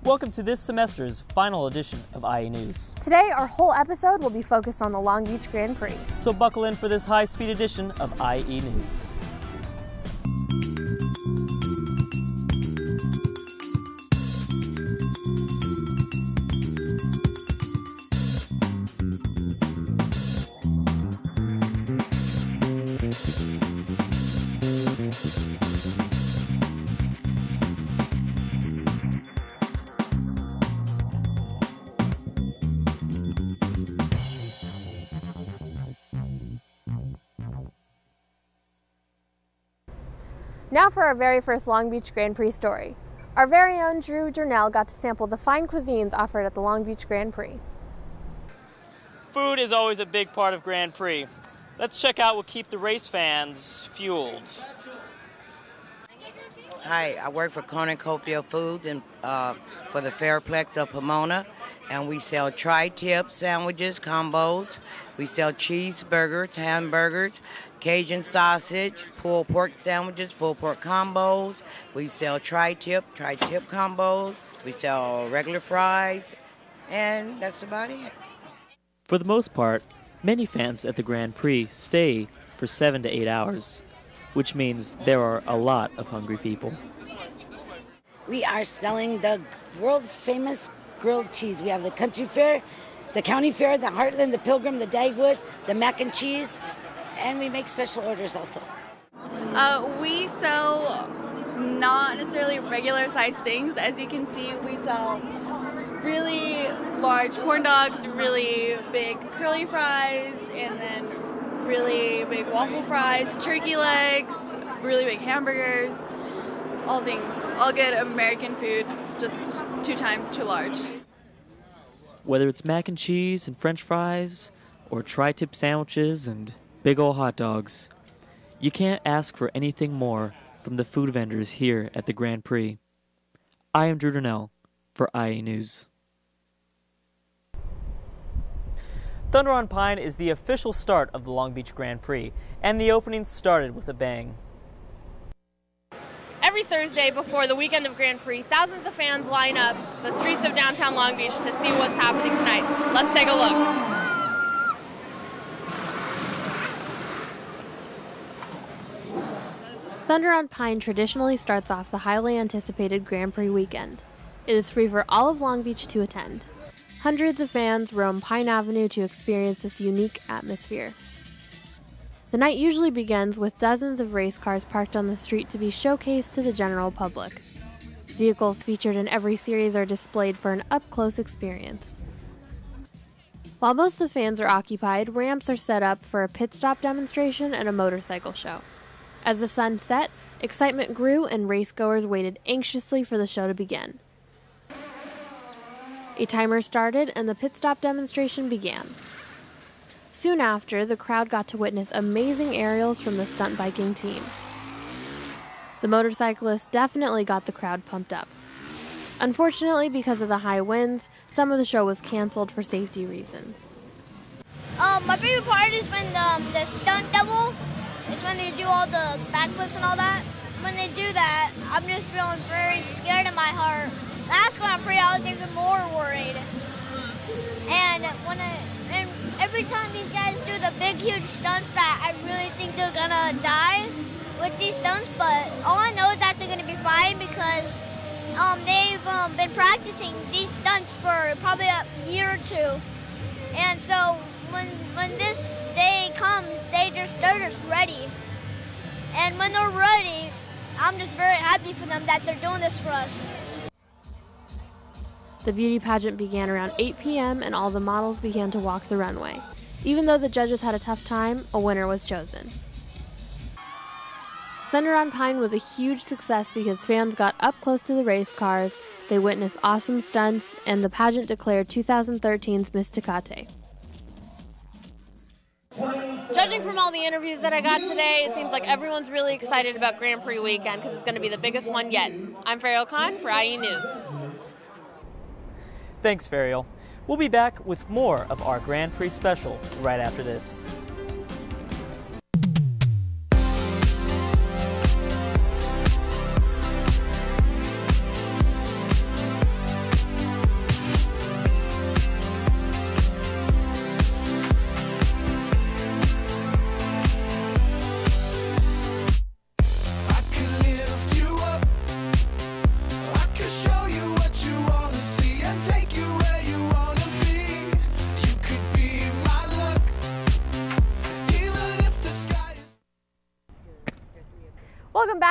Welcome to this semester's final edition of IE News. Today, our whole episode will be focused on the Long Beach Grand Prix. So buckle in for this high-speed edition of IE News. Now for our very first Long Beach Grand Prix story. Our very own Drew Journell got to sample the fine cuisines offered at the Long Beach Grand Prix. Food is always a big part of Grand Prix. Let's check out what keeps the race fans fueled. Hi, I work for Cornucopia Foods and for the Fairplex of Pomona, and we sell tri-tip sandwiches, combos. We sell cheeseburgers, hamburgers, Cajun sausage, pulled pork sandwiches, pulled pork combos. We sell tri-tip combos. We sell regular fries, and that's about it. For the most part, many fans at the Grand Prix stay for 7 to 8 hours, which means there are a lot of hungry people. We are selling the world's famous grilled cheese. We have the country fair, the county fair, the Heartland, the Pilgrim, the Dagwood, the mac and cheese, and we make special orders also. We sell not necessarily regular size things. As you can see, we sell really large corn dogs, really big curly fries, and then really big waffle fries, turkey legs, really big hamburgers, all things, all good American food, just 2 times too large. Whether it's mac and cheese and french fries, or tri-tip sandwiches and big ol' hot dogs, you can't ask for anything more from the food vendors here at the Grand Prix. I am Drew Journell for IE News. Thunder on Pine is the official start of the Long Beach Grand Prix, and the opening started with a bang. Every Thursday before the weekend of Grand Prix, thousands of fans line up the streets of downtown Long Beach to see what's happening tonight. Let's take a look. Thunder on Pine traditionally starts off the highly anticipated Grand Prix weekend. It is free for all of Long Beach to attend. Hundreds of fans roam Pine Avenue to experience this unique atmosphere. The night usually begins with dozens of race cars parked on the street to be showcased to the general public. Vehicles featured in every series are displayed for an up-close experience. While most of the fans are occupied, ramps are set up for a pit stop demonstration and a motorcycle show. As the sun set, excitement grew and racegoers waited anxiously for the show to begin. A timer started and the pit stop demonstration began. Soon after, the crowd got to witness amazing aerials from the stunt biking team. The motorcyclists definitely got the crowd pumped up. Unfortunately, because of the high winds, some of the show was canceled for safety reasons. My favorite part is when the stunt double, it's when they do all the backflips and all that. When they do that, I'm just feeling very scared in my heart. Last Grand Prix, I was even more worried. And every time these guys do the big, huge stunts that I really think they're gonna die with these stunts, but all I know is that they're gonna be fine because they've been practicing these stunts for probably a year or 2. And so when this day comes, they're just ready. And when they're ready, I'm just very happy for them that they're doing this for us. The beauty pageant began around 8 p.m. and all the models began to walk the runway. Even though the judges had a tough time, a winner was chosen. Thunder on Pine was a huge success because fans got up close to the race cars, they witnessed awesome stunts, and the pageant declared 2013's Miss Tecate. Judging from all the interviews that I got today, it seems like everyone's really excited about Grand Prix weekend because it's going to be the biggest one yet. I'm Fariel Khan for IE News. Thanks, Fariel. We'll be back with more of our Grand Prix special right after this.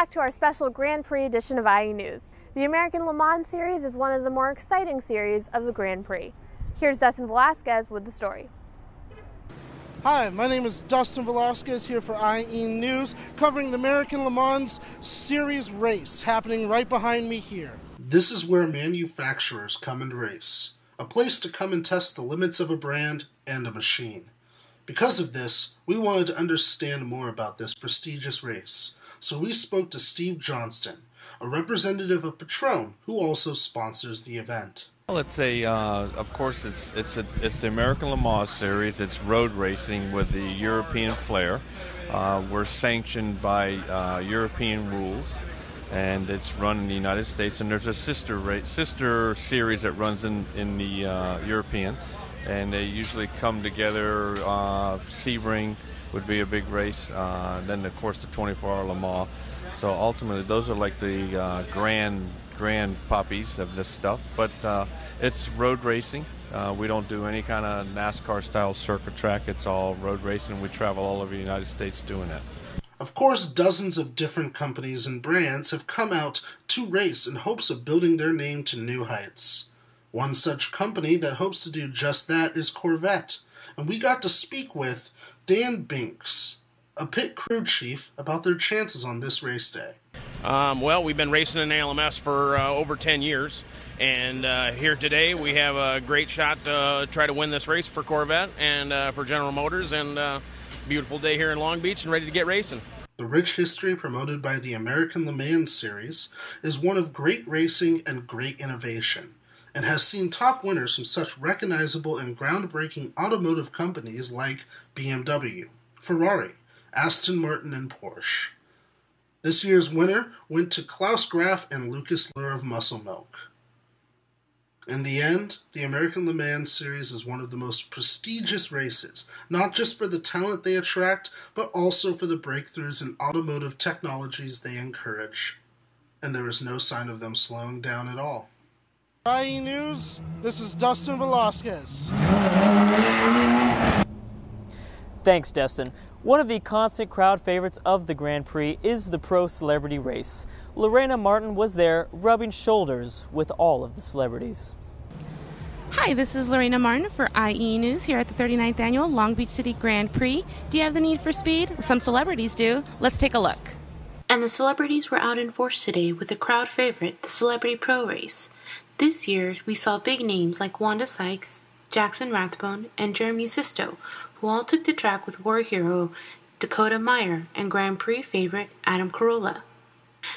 back to our special Grand Prix edition of IE News. The American Le Mans Series is one of the more exciting series of the Grand Prix. Here's Dustin Velasquez with the story. Hi, my name is Dustin Velasquez here for IE News, covering the American Le Mans Series race happening right behind me here. This is where manufacturers come and race, a place to come and test the limits of a brand and a machine. Because of this, we wanted to understand more about this prestigious race, so we spoke to Steve Johnston, a representative of Patron, who also sponsors the event. Well, it's of course, it's the American Le Mans Series. It's road racing with the European flair. We're sanctioned by European rules, and it's run in the United States. And there's a sister series that runs in the European, and they usually come together. Sebring would be a big race. Then, of course, the 24-hour Le Mans. So ultimately, those are like the grand puppies of this stuff. But it's road racing. We don't do any kind of NASCAR-style circuit track. It's all road racing. We travel all over the United States doing that. Of course, dozens of different companies and brands have come out to race in hopes of building their name to new heights. One such company that hopes to do just that is Corvette, and we got to speak with Dan Binks, a pit crew chief, about their chances on this race day. Well, we've been racing in ALMS for over 10 years, and here today we have a great shot to try to win this race for Corvette and for General Motors, and beautiful day here in Long Beach and ready to get racing. The rich history promoted by the American Le Mans Series is one of great racing and great innovation, and has seen top winners from such recognizable and groundbreaking automotive companies like BMW, Ferrari, Aston Martin, and Porsche. This year's winner went to Klaus Graf and Lucas Luhr of Muscle Milk. In the end, the American Le Mans Series is one of the most prestigious races, not just for the talent they attract, but also for the breakthroughs in automotive technologies they encourage. And there is no sign of them slowing down at all. IE News, this is Dustin Velasquez. Thanks, Dustin. One of the constant crowd favorites of the Grand Prix is the Pro Celebrity Race. Lorena Martin was there rubbing shoulders with all of the celebrities. Hi, this is Lorena Martin for IE News here at the 39th Annual Long Beach City Grand Prix. Do you have the need for speed? Some celebrities do. Let's take a look. And the celebrities were out in force today with the crowd favorite, the Celebrity Pro Race. This year, we saw big names like Wanda Sykes, Jackson Rathbone, and Jeremy Sisto, who all took the track with war hero Dakota Meyer and Grand Prix favorite Adam Carolla.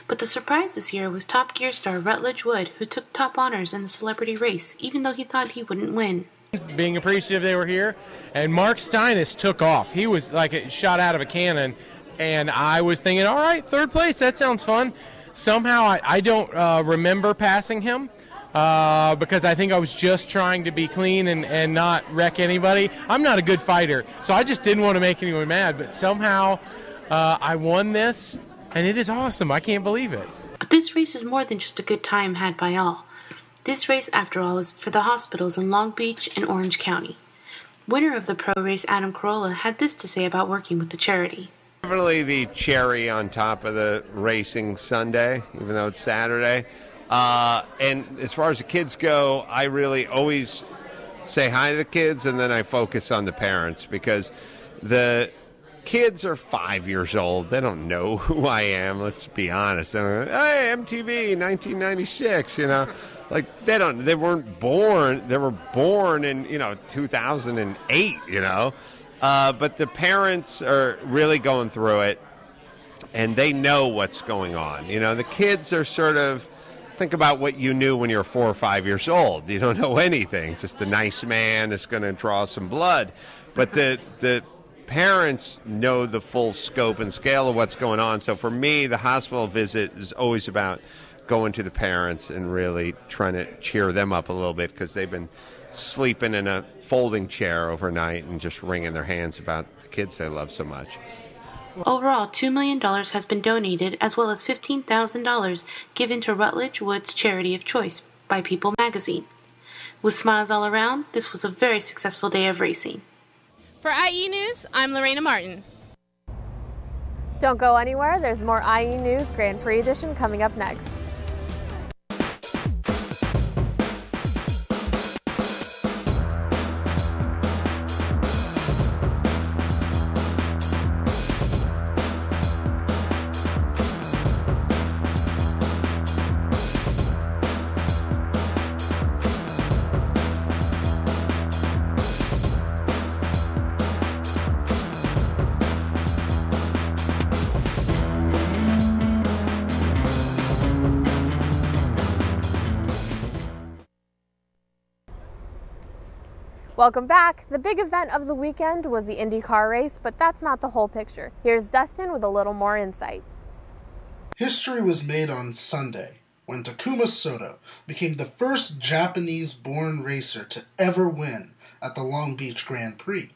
But the surprise this year was Top Gear star Rutledge Wood, who took top honors in the celebrity race, even though he thought he wouldn't win. Being appreciative they were here, and Mark Steinis took off. He was like a shot out of a cannon, and I was thinking, all right, third place, that sounds fun. Somehow I don't remember passing him. Because I think I was just trying to be clean and not wreck anybody. I'm not a good fighter, so I just didn't want to make anyone mad, but somehow I won this, and it is awesome. I can't believe it. But this race is more than just a good time had by all. This race, after all, is for the hospitals in Long Beach and Orange County. Winner of the pro race, Adam Carolla, had this to say about working with the charity. Definitely the cherry on top of the racing Sunday, even though it's Saturday. And as far as the kids go, I really always say hi to the kids, and then I focus on the parents, because the kids are 5 years old. They don't know who I am, let's be honest. They're like, hey, MTV, 1996, you know. Like, they weren't born. They were born in, 2008, But the parents are really going through it, and they know what's going on. The kids are sort of, think about what you knew when you were 4 or 5 years old. You don't know anything. It's just a nice man that's going to draw some blood. But the parents know the full scope and scale of what's going on. So for me, the hospital visit is always about going to the parents and really trying to cheer them up a little bit, because they've been sleeping in a folding chair overnight and just wringing their hands about the kids they love so much. Overall, $2 million has been donated, as well as $15,000 given to Rutledge Wood's charity of choice by People magazine. With smiles all around, this was a very successful day of racing. For IE News, I'm Lorena Martin. Don't go anywhere, there's more IE News Grand Prix Edition coming up next. Welcome back. The big event of the weekend was the IndyCar race, but that's not the whole picture. Here's Dustin with a little more insight. History was made on Sunday when Takuma Sato became the first Japanese-born racer to ever win at the Long Beach Grand Prix.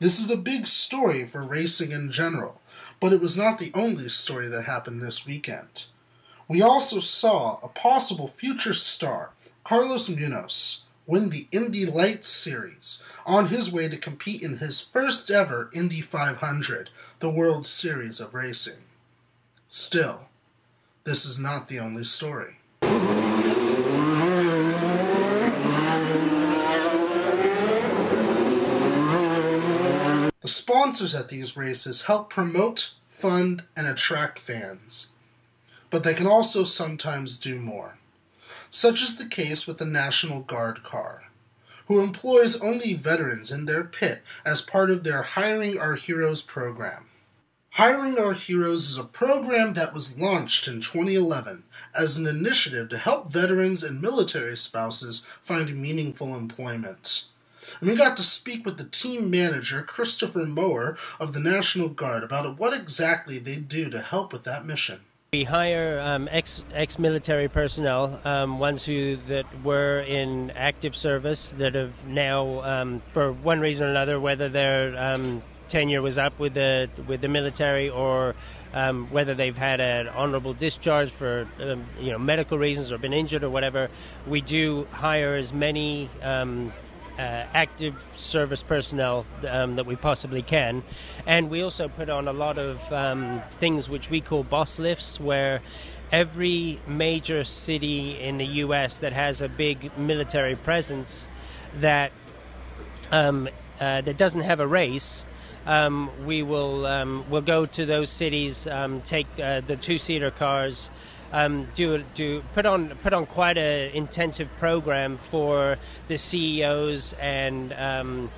This is a big story for racing in general, but it was not the only story that happened this weekend. We also saw a possible future star, Carlos Munoz, win the Indy Lights Series on his way to compete in his first ever Indy 500, the World Series of Racing. Still, this is not the only story. The sponsors at these races help promote, fund, and attract fans, but they can also sometimes do more. Such is the case with the National Guard car, who employs only veterans in their pit as part of their Hiring Our Heroes program. Hiring Our Heroes is a program that was launched in 2011 as an initiative to help veterans and military spouses find meaningful employment. And we got to speak with the team manager, Christopher Mower, of the National Guard about what exactly they do to help with that mission. We hire ex-military personnel, ones that were in active service that have now, for one reason or another, whether their tenure was up with the military or whether they've had an honorable discharge for medical reasons or been injured or whatever, we do hire as many active service personnel that we possibly can. And we also put on a lot of things which we call boss lifts, where every major city in the U.S. that has a big military presence that doesn't have a race, we'll go to those cities, take the two-seater cars, put on quite an intensive program for the CEOs and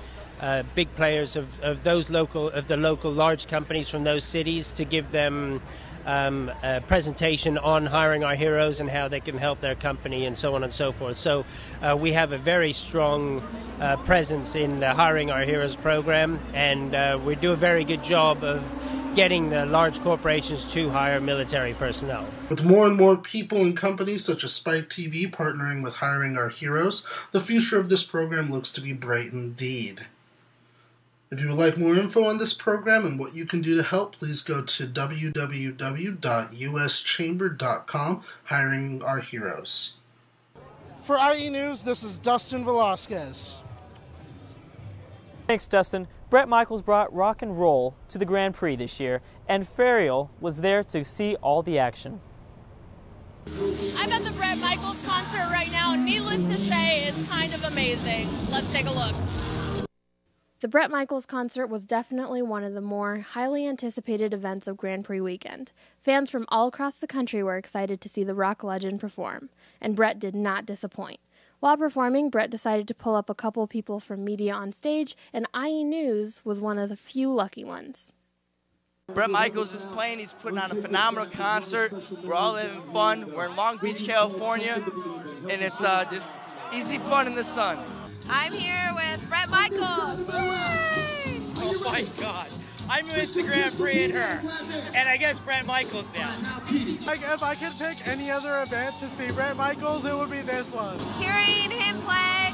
big players of the local large companies from those cities, to give them a presentation on Hiring Our Heroes and how they can help their company and so on and so forth. So we have a very strong presence in the Hiring Our Heroes program, and we do a very good job of getting the large corporations to hire military personnel. With more and more people and companies such as Spike TV partnering with Hiring Our Heroes, the future of this program looks to be bright indeed. If you would like more info on this program and what you can do to help, please go to www.uschamber.com, Hiring Our Heroes. For IE News, this is Dustin Velasquez. Thanks, Dustin. Bret Michaels brought rock and roll to the Grand Prix this year, and Ferial was there to see all the action. I'm at the Bret Michaels concert right now, and needless to say, it's kind of amazing. Let's take a look. The Bret Michaels concert was definitely one of the more highly anticipated events of Grand Prix weekend. Fans from all across the country were excited to see the rock legend perform, and Bret did not disappoint. While performing, Bret decided to pull up a couple people from media on stage, and IE News was one of the few lucky ones. Bret Michaels is playing. He's putting on a phenomenal concert. We're all having fun. We're in Long Beach, California, and it's just easy fun in the sun. I'm here with Bret Michaels. Oh my God. I missed the Grand Prix in her, and I guess Bret Michaels now. If I could pick any other event to see Bret Michaels, it would be this one. Hearing him play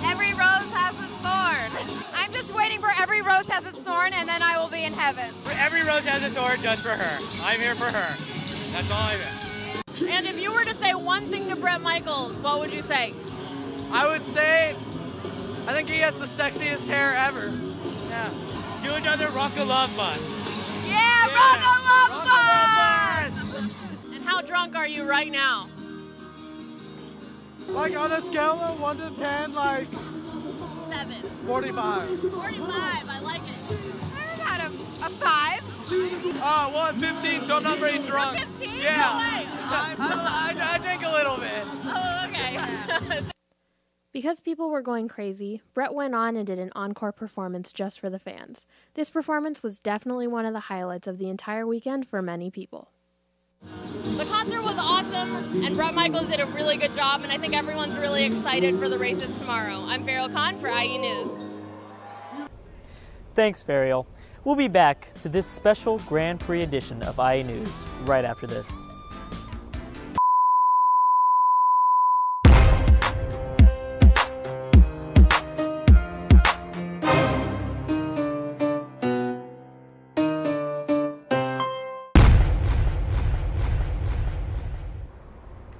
Every Rose Has Its Thorn. I'm just waiting for Every Rose Has Its Thorn, and then I will be in heaven. Every rose has a thorn just for her. I'm here for her. That's all I'm in. And if you were to say one thing to Bret Michaels, what would you say? I would say, I think he has the sexiest hair ever. Yeah. Do another Rock of Love bus. Yeah, And how drunk are you right now? Like on a scale of 1 to 10, like 7. 45. 45, I like it. I got a 5. Well, I'm 15, so I'm not very drunk. 15? Yeah. No way. I drink a little bit. Oh, okay. Because people were going crazy, Brett went on and did an encore performance just for the fans. This performance was definitely one of the highlights of the entire weekend for many people. The concert was awesome, and Bret Michaels did a really good job, and I think everyone's really excited for the races tomorrow. I'm Farrell Kahn for IE News. Thanks, Fariel. We'll be back to this special Grand Prix edition of IE News right after this.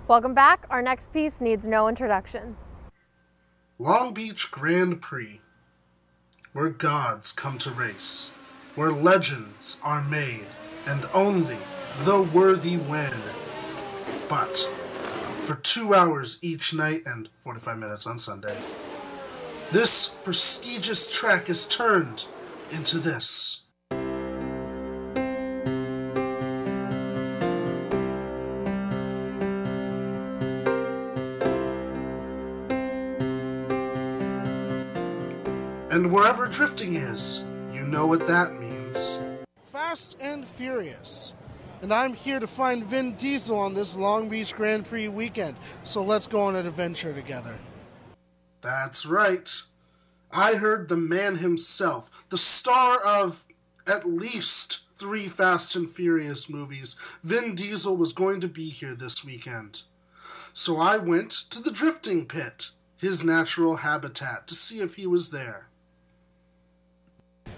Welcome back. Our next piece needs no introduction. Long Beach Grand Prix, where gods come to race, where legends are made, and only the worthy win. But for 2 hours each night and 45 minutes on Sunday, this prestigious track is turned into this. And wherever drifting is, you know what that means. Fast and Furious. And I'm here to find Vin Diesel on this Long Beach Grand Prix weekend. So let's go on an adventure together. That's right. I heard the man himself, the star of at least 3 Fast and Furious movies, Vin Diesel, was going to be here this weekend. So I went to the drifting pit, his natural habitat, to see if he was there.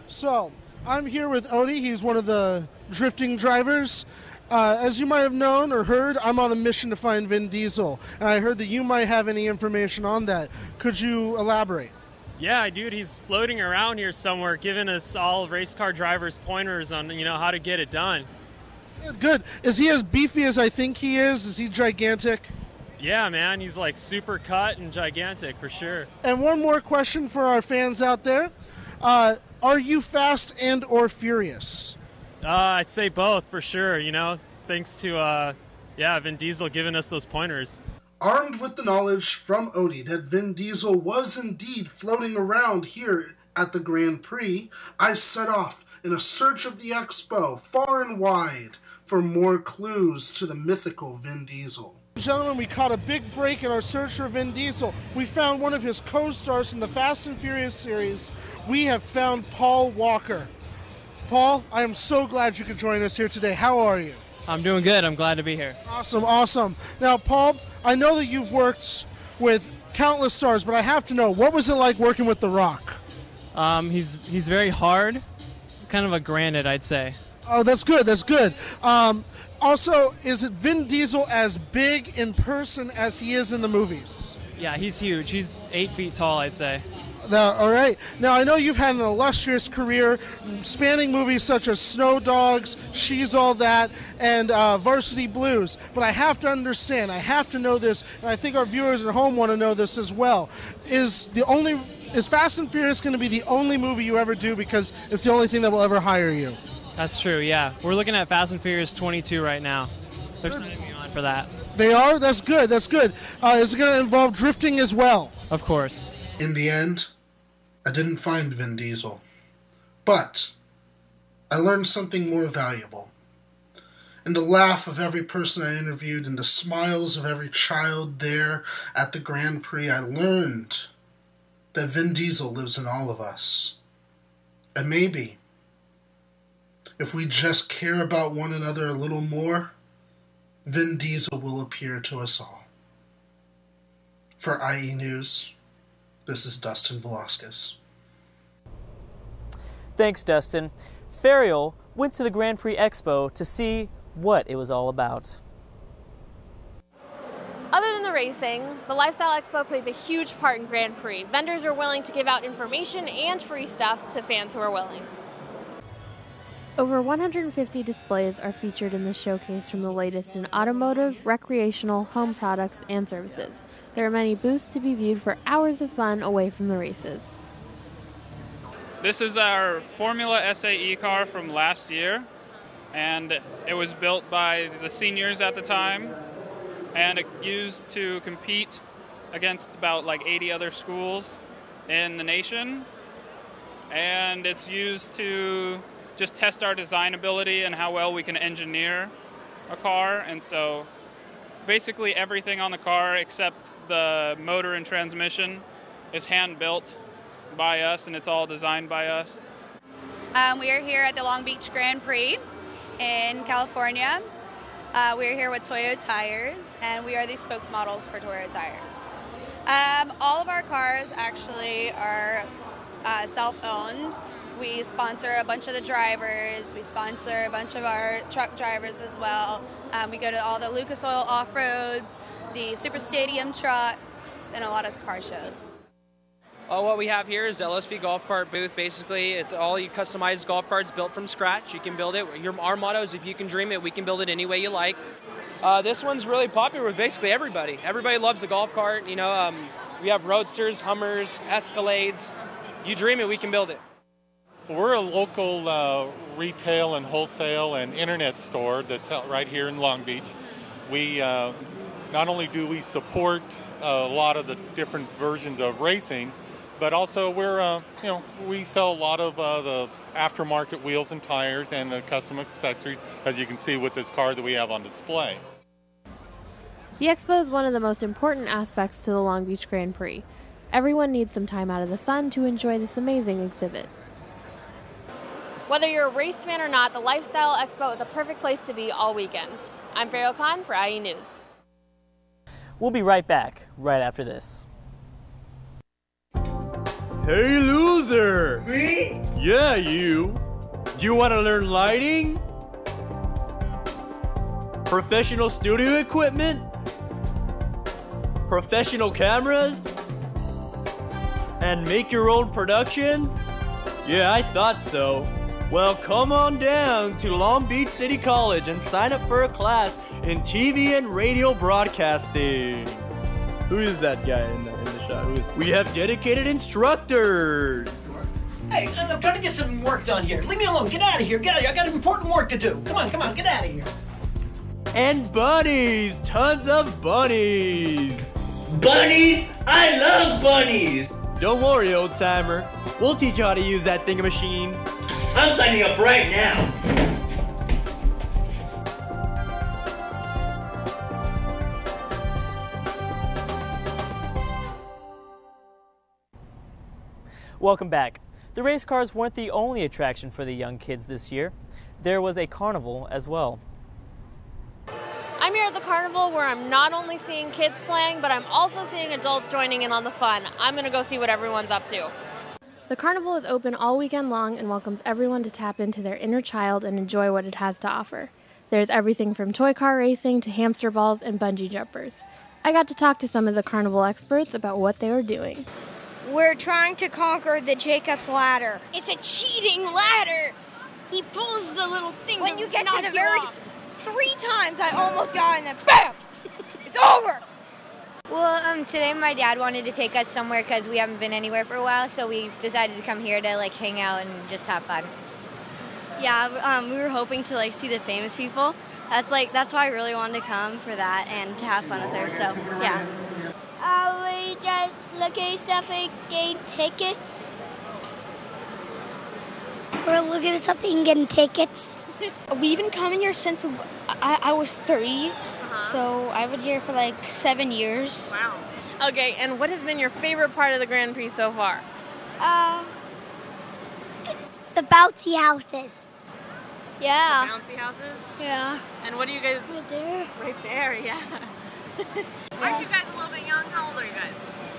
So, I'm here with Odie. He's one of the drifting drivers. As you might have known or heard, I'm on a mission to find Vin Diesel. And I heard that you might have any information on that. Could you elaborate? Yeah, dude, he's floating around here somewhere, giving us all race car drivers pointers on, how to get it done. Good. Is he as beefy as I think he is? Is he gigantic? Yeah, man, he's like super cut and gigantic for sure. And one more question for our fans out there. Are you fast and or furious? I'd say both for sure, thanks to, Vin Diesel giving us those pointers. Armed with the knowledge from Odie that Vin Diesel was indeed floating around here at the Grand Prix, I set off in a search of the expo far and wide for more clues to the mythical Vin Diesel. Gentlemen, we caught a big break in our search for Vin Diesel. We found one of his co-stars in the Fast and Furious series. We have found Paul Walker. Paul, I am so glad you could join us here today. How are you? I'm doing good. I'm glad to be here. Awesome, awesome. Now, Paul, I know that you've worked with countless stars, but I have to know, what was it like working with The Rock? He's very hard, kind of a granite, I'd say. Oh, that's good, that's good. Also, is it Vin Diesel as big in person as he is in the movies? Yeah, he's huge. He's 8 feet tall, I'd say. All right. Now, I know you've had an illustrious career spanning movies such as Snow Dogs, She's All That, and Varsity Blues. But I have to understand, I have to know this, and I think our viewers at home want to know this as well. Is Fast and Furious going to be the only movie you ever do because it's the only thing that will ever hire you? That's true, yeah. We're looking at Fast and Furious 22 right now. They're signing me on for that. They are? That's good, that's good. Is it going to involve drifting as well? Of course. In the end, I didn't find Vin Diesel. But I learned something more valuable. In the laugh of every person I interviewed, in the smiles of every child there at the Grand Prix, I learned that Vin Diesel lives in all of us. And maybe, if we just care about one another a little more, Vin Diesel will appear to us all. For IE News, this is Dustin Velasquez. Thanks, Dustin. Fariel went to the Grand Prix Expo to see what it was all about. Other than the racing, the Lifestyle Expo plays a huge part in Grand Prix. Vendors are willing to give out information and free stuff to fans who are willing. Over 150 displays are featured in the showcase from the latest in automotive, recreational, home products, and services. There are many booths to be viewed for hours of fun away from the races. This is our Formula SAE car from last year, and it was built by the seniors at the time, and it used to compete against about like 80 other schools in the nation, and it's used to just test our design ability and how well we can engineer a car. And so basically everything on the car except the motor and transmission is hand built by us, and it's all designed by us. We are here at the Long Beach Grand Prix in California. We're here with Toyo Tires, and we are the spokesmodels for Toyo Tires. All of our cars actually are self-owned. We sponsor a bunch of the drivers. We sponsor a bunch of our truck drivers as well. We go to all the Lucas Oil off-roads, the Super Stadium trucks, and a lot of car shows. What we have here is the LSV golf cart booth. Basically, it's all you customized golf carts built from scratch. You can build it. Our motto is, if you can dream it, we can build it any way you like. This one's really popular with basically everybody. Everybody loves the golf cart. You know, we have Roadsters, Hummers, Escalades. You dream it, we can build it. We're a local retail and wholesale and internet store that's right here in Long Beach. We not only do we support a lot of the different versions of racing, but also we're we sell a lot of the aftermarket wheels and tires and custom accessories, as you can see with this car that we have on display. The expo is one of the most important aspects to the Long Beach Grand Prix. Everyone needs some time out of the sun to enjoy this amazing exhibit. Whether you're a race fan or not, the Lifestyle Expo is a perfect place to be all weekend. I'm Farrell Khan for IE News. We'll be right back, right after this. Hey, loser! Me? Yeah, you. Do you want to learn lighting? Professional studio equipment? Professional cameras? And make your own productions? Yeah, I thought so. Well, come on down to Long Beach City College and sign up for a class in TV and radio broadcasting. Who is that guy in the shot? We have dedicated instructors. Hey, I'm trying to get some work done here. Leave me alone. Get out of here. Get out of here. I got important work to do. Come on. Get out of here. And bunnies. Tons of bunnies. Bunnies? I love bunnies. Don't worry, old timer. We'll teach you how to use that thingamachine. I'm signing up right now. Welcome back. The race cars weren't the only attraction for the young kids this year. There was a carnival as well. I'm here at the carnival where I'm not only seeing kids playing, but I'm also seeing adults joining in on the fun. I'm going to go see what everyone's up to. The carnival is open all weekend long and welcomes everyone to tap into their inner child and enjoy what it has to offer. There's everything from toy car racing to hamster balls and bungee jumpers. I got to talk to some of the carnival experts about what they were doing. We're trying to conquer the Jacob's Ladder. It's a cheating ladder. He pulls the little thing. When you get to the very 3 times, I almost got in, and then BAM! It's over. Well, today my dad wanted to take us somewhere because we haven't been anywhere for a while, so we decided to come here to hang out and just have fun. Yeah, we were hoping to see the famous people. That's why I really wanted to come for that and to have fun with her. So yeah. We just looking at stuff and getting tickets. We're looking at something and getting tickets. We've been coming here since I was 3. So I've been here for 7 years. Wow. Okay, and what has been your favorite part of the Grand Prix so far? The bouncy houses. Yeah. The bouncy houses? Yeah. And what do you guys... Right there. Right there, yeah. Aren't you guys a little bit young? How old are you guys?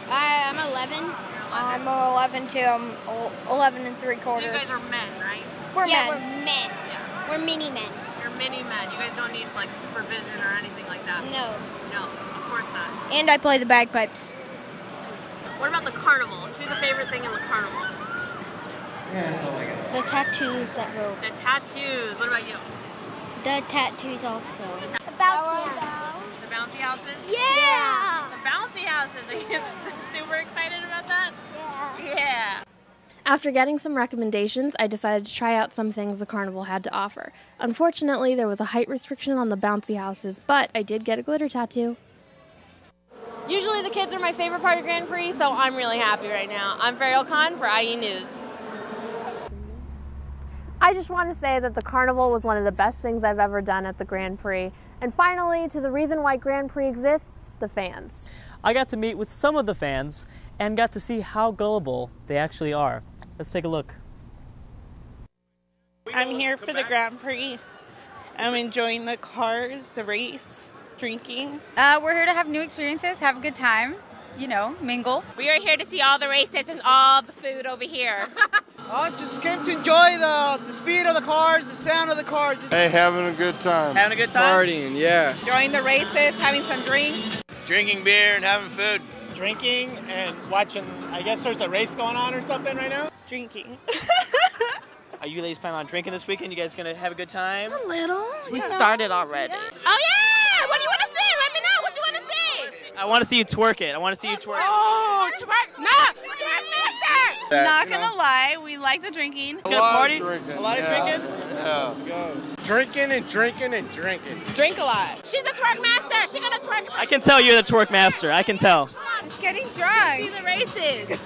I'm 11. I'm 11 too. I'm 11 and 3/4. So you guys are men, right? We're men. We're men. Yeah. We're mini men. You're mini men. You guys don't need supervision or anything like that. No. No, of course not. And I play the bagpipes. What about the carnival? Choose a favorite thing in the carnival. The tattoos that rope. The tattoos. What about you? The tattoos also. The bouncy house. The bouncy houses? Yeah. The bouncy houses. Are you super excited about that? Yeah. After getting some recommendations, I decided to try out some things the carnival had to offer. Unfortunately, there was a height restriction on the bouncy houses, but I did get a glitter tattoo. Usually the kids are my favorite part of Grand Prix, so I'm really happy right now. I'm Fariel Khan for IE News. I just want to say that the carnival was one of the best things I've ever done at the Grand Prix. And finally, to the reason why Grand Prix exists, the fans. I got to meet with some of the fans and got to see how gullible they actually are. Let's take a look. I'm here for the Grand Prix. I'm enjoying the cars, the race, drinking. We're here to have new experiences, have a good time, you know, mingle. We are here to see all the races and all the food over here. I just came to enjoy the speed of the cars, the sound of the cars. Hey, having a good time. Having a good time? Partying, yeah. Enjoying the races, having some drinks. Drinking beer and having food. Drinking and watching, I guess there's a race going on or something right now. Drinking. Are you ladies planning on drinking this weekend? You guys gonna have a good time? A little. We started already. Yeah. Oh yeah! What do you want to see? Let me know. What you want to see? I want to see you twerk it. I want to see you twerk. Oh, twerk! No, twerk master. Not gonna lie, we like the drinking. Good party. A lot of drinking. Yeah. Let's go. Drinking and drinking and drinking. Drink a lot. She's a twerk master. She's gonna twerk. I can tell you're the twerk master. I can tell. Just getting drunk. See the races.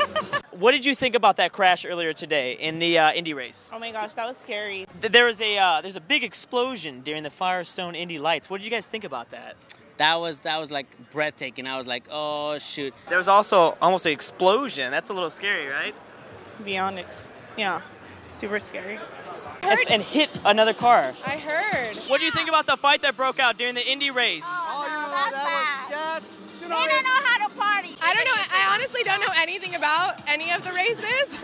What did you think about that crash earlier today in the Indy race? Oh my gosh, that was scary. There's a big explosion during the Firestone Indy Lights. What did you guys think about that? That was like breathtaking. I was like, oh shoot. There was also almost an explosion. That's a little scary, right? Beyond, yeah, super scary. And hit another car. I heard. What do you think about the fight that broke out during the Indy race? They don't know how to party. I don't know. I honestly don't know anything about any of the races.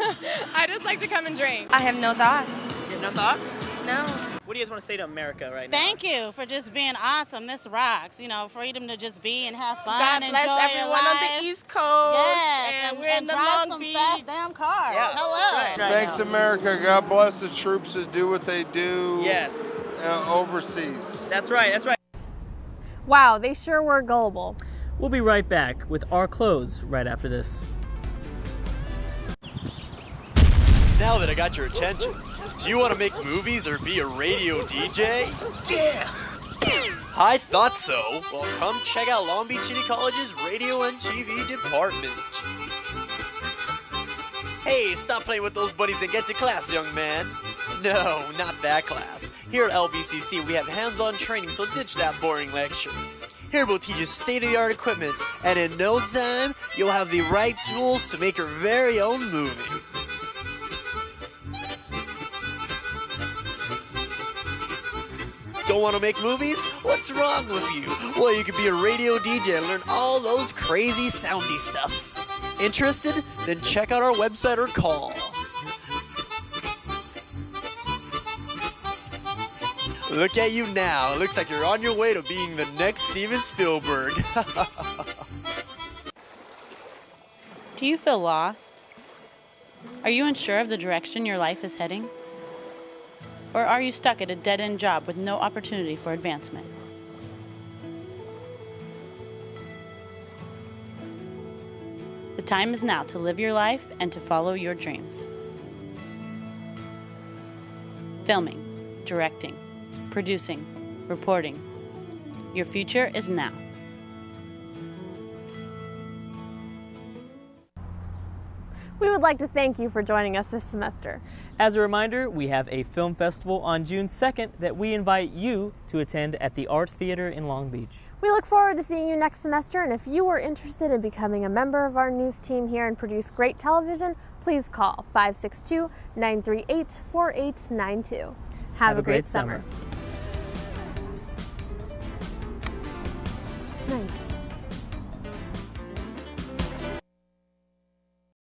I just like to come and drink. I have no thoughts. You have no thoughts? No. What do you guys want to say to America right now? Thank you for just being awesome. This rocks. You know, freedom to just be and have fun. God enjoy bless your everyone life. on the East Coast. Yes, and we're and in the drive Long some Beach. fast damn cars. Yeah. Hello. Right. Thanks, America. God bless the troops that do what they do. Yes. Overseas. That's right. That's right. Wow, they sure were gullible. We'll be right back with our close right after this. Now that I got your attention, do you want to make movies or be a radio DJ? Yeah! I thought so. Well, come check out Long Beach City College's radio and TV department. Hey, stop playing with those buddies and get to class, young man. No, not that class. Here at LBCC, we have hands-on training, so ditch that boring lecture. Here we'll teach you state-of-the-art equipment, and in no time, you'll have the right tools to make your very own movie. Don't want to make movies? What's wrong with you? Well, you could be a radio DJ and learn all those crazy soundy stuff. Interested? Then check out our website or call. Look at you now. It looks like you're on your way to being the next Steven Spielberg. Do you feel lost? Are you unsure of the direction your life is heading? Or are you stuck at a dead-end job with no opportunity for advancement? The time is now to live your life and to follow your dreams. Filming, directing, producing, reporting. Your future is now. We would like to thank you for joining us this semester. As a reminder, we have a film festival on June 2nd that we invite you to attend at the Art Theater in Long Beach. We look forward to seeing you next semester, and if you are interested in becoming a member of our news team here and produce great television, please call 562-938-4892. Have a great summer.